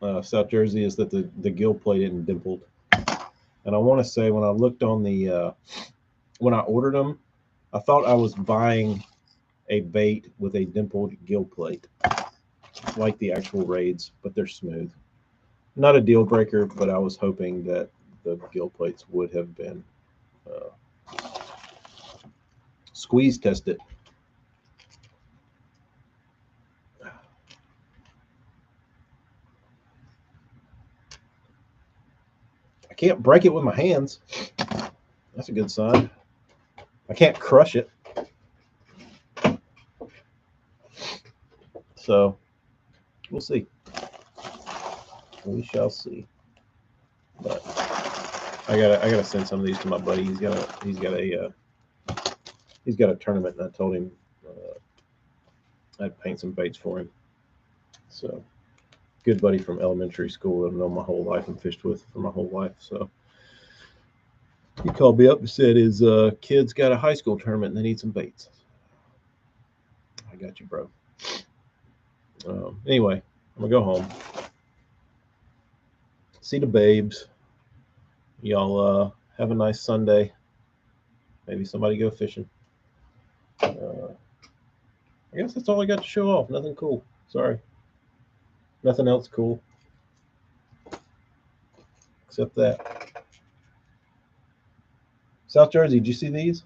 S1: South Jersey, is that the gill plate isn't dimpled. And I want to say when I looked on the when I ordered them, I thought I was buying a bait with a dimpled gill plate, like the actual raids, but they're smooth. Not a deal breaker, but I was hoping that the gill plates would have been uh, squeeze tested. I can't break it with my hands. That's a good sign. I can't crush it. So we'll see. We shall see. But I gotta send some of these to my buddy. He's got a tournament, and I told him I'd paint some baits for him. So good buddy from elementary school that I've known my whole life and fished with for my whole life. So he called me up and said his kid's got a high school tournament and they need some baits. I got you, bro. Anyway, I'm gonna go home. See the babes. Y'all have a nice Sunday. Maybe somebody go fishing. I guess that's all I got to show off. Nothing cool. Sorry. Nothing else cool. Except that. South Jersey, did you see these?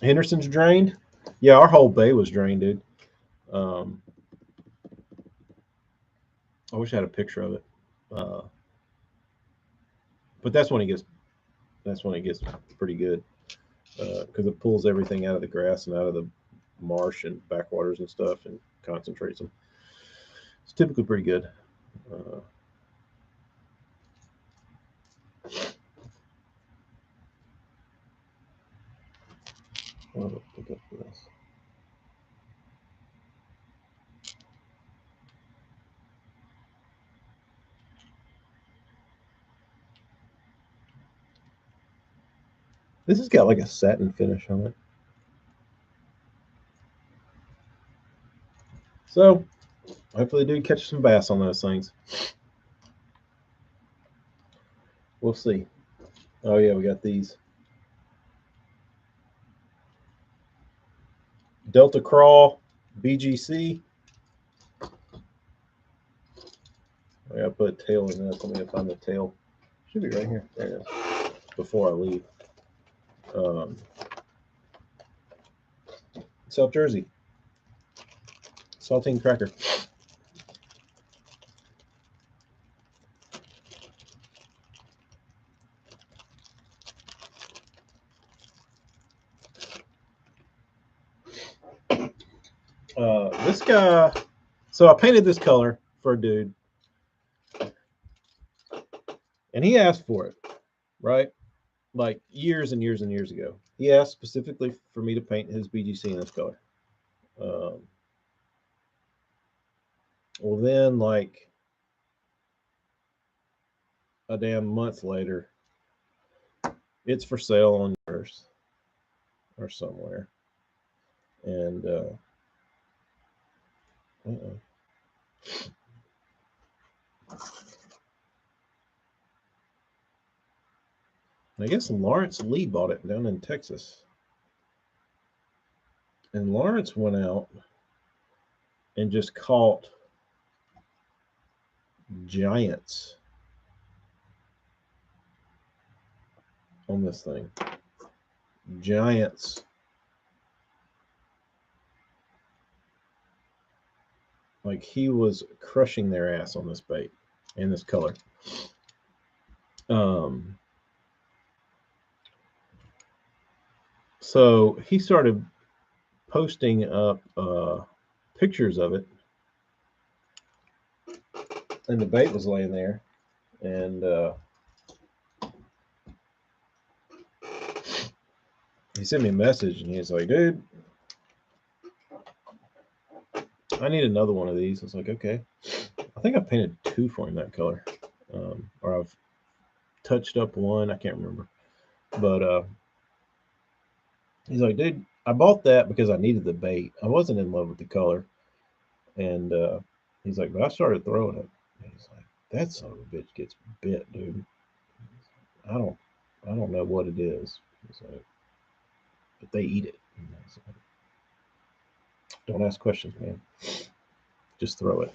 S1: Henderson's drained. Yeah, our whole bay was drained, dude. Um, I wish I had a picture of it. Uh, but that's when it gets pretty good because it pulls everything out of the grass and out of the marsh and backwaters and stuff and concentrates them. It's typically pretty good. Uh, what do I pick up for this? This has got like a satin finish on it. So hopefully, do catch some bass on those things. We'll see. Oh yeah, we got these Delta Crawl BGC. I gotta put a tail in this. Let me find the tail. Should be right here. There it is. Before I leave. Um, South Jersey, saltine cracker. This guy, so I painted this color for a dude, and he asked for it, right? Like years and years and years ago. He asked specifically for me to paint his BGC in this color. Um, well, then, like a damn month later, it's for sale on yours or somewhere. And uh-uh. I guess Lawrence Lee bought it down in Texas. And Lawrence went out and just caught giants on this thing. Giants. Like he was crushing their ass on this bait and this color. Um, so he started posting up pictures of it, and the bait was laying there, and he sent me a message, and he's like, "Dude, I need another one of these." I was like, "Okay." I think I painted two for him that color, or I've touched up one. I can't remember, but he's like, "Dude, I bought that because I needed the bait. I wasn't in love with the color." And he's like, "But I started throwing it." And he's like, "That son of a bitch gets bit, dude. I don't, I don't know what it is." He's like, "But they eat it." And I was like, "Don't ask questions, man. Just throw it."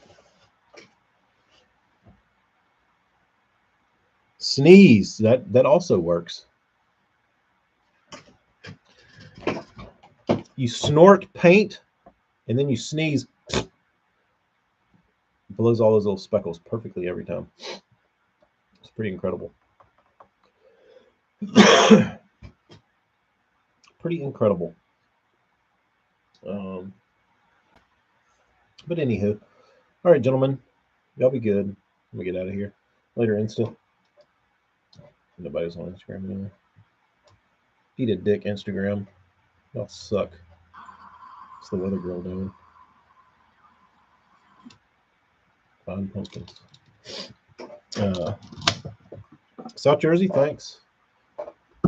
S1: Sneeze. That also works. You snort paint, and then you sneeze. Blows all those little speckles perfectly every time. It's pretty incredible. Pretty incredible. Um, but anywho, all right, gentlemen, y'all be good. Let me get out of here. Later, Insta. Nobody's on Instagram anymore. Eat a dick, Instagram. Y'all suck. What's the weather girl doing? Fine pumpkins. South Jersey, thanks.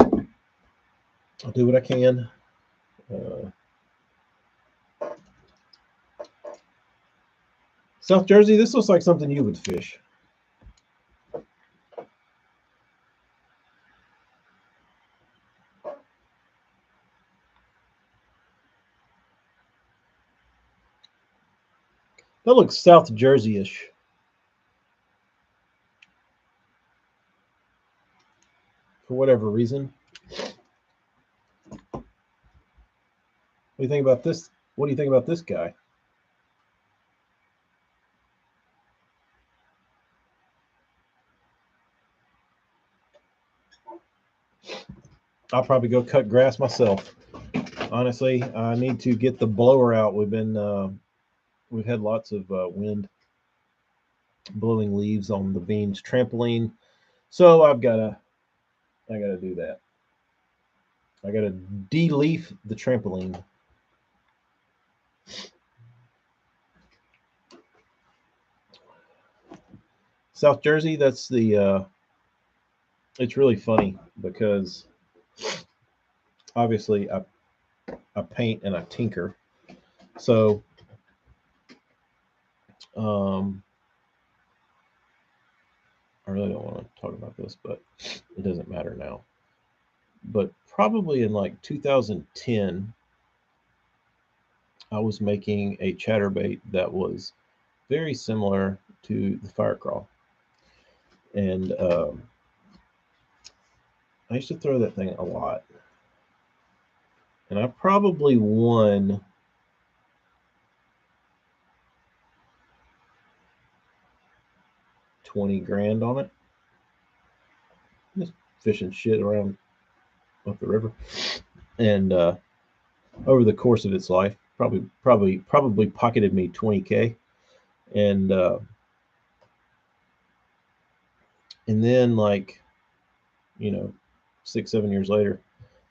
S1: I'll do what I can. South Jersey, this looks like something you would fish. That looks South Jersey-ish. For whatever reason. What do you think about this? What do you think about this guy? I'll probably go cut grass myself. Honestly, I need to get the blower out. We've had lots of wind blowing leaves on the Beans trampoline, so I gotta do that. I gotta de-leaf the trampoline. South Jersey, that's the. It's really funny because obviously I paint and I tinker, so um, I really don't want to talk about this, but it doesn't matter now. But probably in like 2010, I was making a chatterbait that was very similar to the fire crawl, and I used to throw that thing a lot. and I probably won 20 grand on it. Just fishing shit around up the river. And over the course of its life, probably pocketed me 20K. And and then like, you know, 6, 7 years later,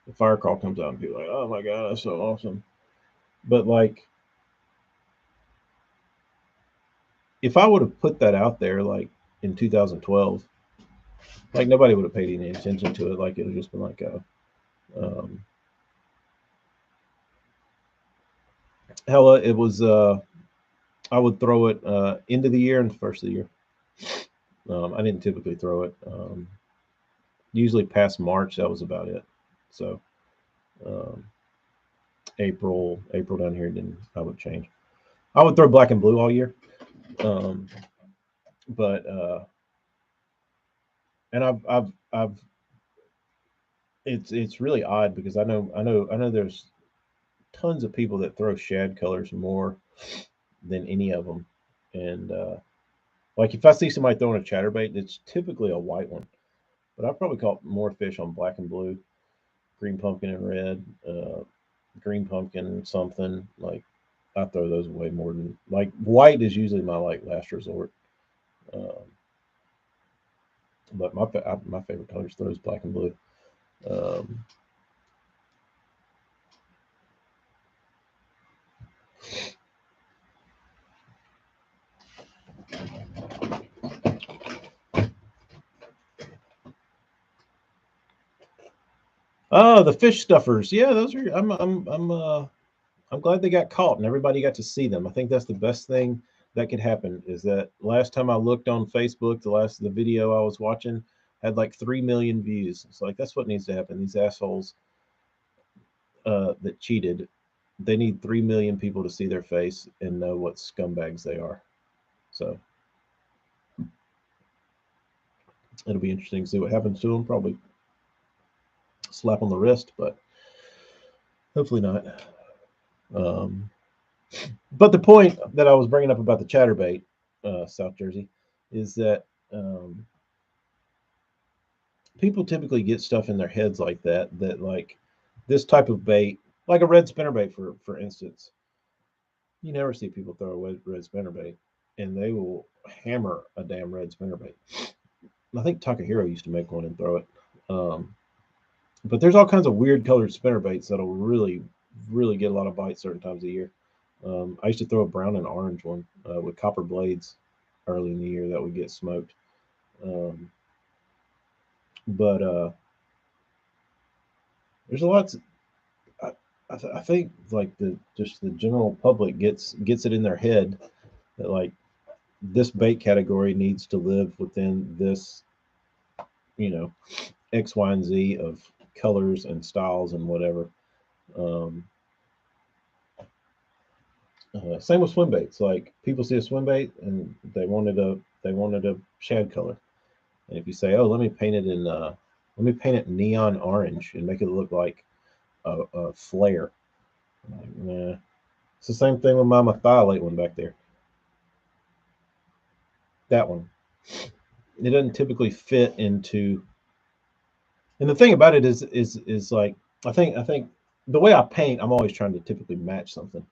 S1: the fire call comes out and people are like, oh my god, that's so awesome. But like, if I would have put that out there like in 2012, like nobody would have paid any attention to it. Like it would just been like a hella. It was. I would throw it end of the year and first of the year. I didn't typically throw it. Usually past March, that was about it. So um, April down here, then I would change. I would throw black and blue all year. Um, but and I've it's really odd because I know there's tons of people that throw shad colors more than any of them, and like if I see somebody throwing a chatterbait, it's typically a white one, but I probably caught more fish on black and blue, green pumpkin and red, green pumpkin something like. I throw those away more than like white is usually my like last resort. Um, but my favorite color is black and blue. Um, oh, the fish stuffers. Yeah, those are. I'm glad they got caught and everybody got to see them. I think that's the best thing that could happen. Is that last time I looked on Facebook, the video I was watching had like 3 million views. It's like that's what needs to happen. These assholes that cheated, they need 3 million people to see their face and know what scumbags they are. So it'll be interesting to see what happens to them. Probably slap on the wrist, but hopefully not. Um, but the point that I was bringing up about the chatterbait, South Jersey, is that um, people typically get stuff in their heads like that. That like this type of bait, like a red spinnerbait, for instance, you never see people throw a red spinnerbait, and they will hammer a damn red spinnerbait. I think Takahiro used to make one and throw it. Um, but there's all kinds of weird colored spinnerbaits that'll really get a lot of bites certain times of year. I used to throw a brown and orange one with copper blades early in the year that would get smoked. Um, but there's a lot. I, I think like the just the general public gets it in their head that like this bait category needs to live within this, you know, X, Y, and Z of colors and styles and whatever. Um, Same with swim baits. Like people see a swim bait and they wanted a shad color, and if you say, "Oh, let me paint it neon orange and make it look like a flare," I'm like, nah. It's the same thing with my methylate one back there. That one, it doesn't typically fit into. And the thing about it is like I think the way I paint, I'm always trying to typically match something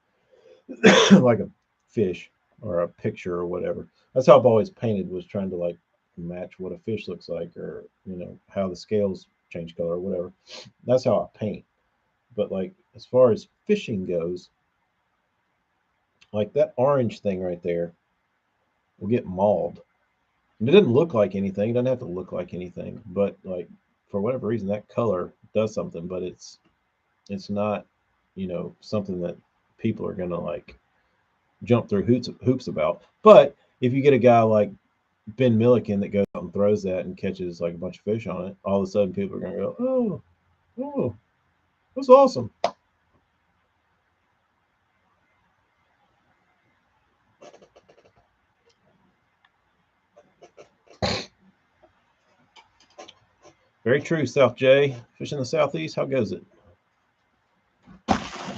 S1: like a fish or a picture or whatever. That's how I've always painted, was trying to like match what a fish looks like, or how the scales change color or whatever. That's how I paint. But like as far as fishing goes, like that orange thing right there will get mauled. And it doesn't look like anything. It doesn't have to look like anything. But like for whatever reason, that color does something. But it's not, something that people are gonna like jump through hoops about. But if you get a guy like Ben Milliken that goes out and throws that and catches like a bunch of fish on it, all of a sudden people are gonna go, oh, that's awesome. Very true, South J. Fish in the southeast, how goes it?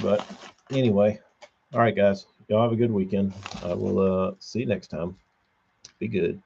S1: But anyway, all right, guys, y'all have a good weekend. I will see you next time. Be good.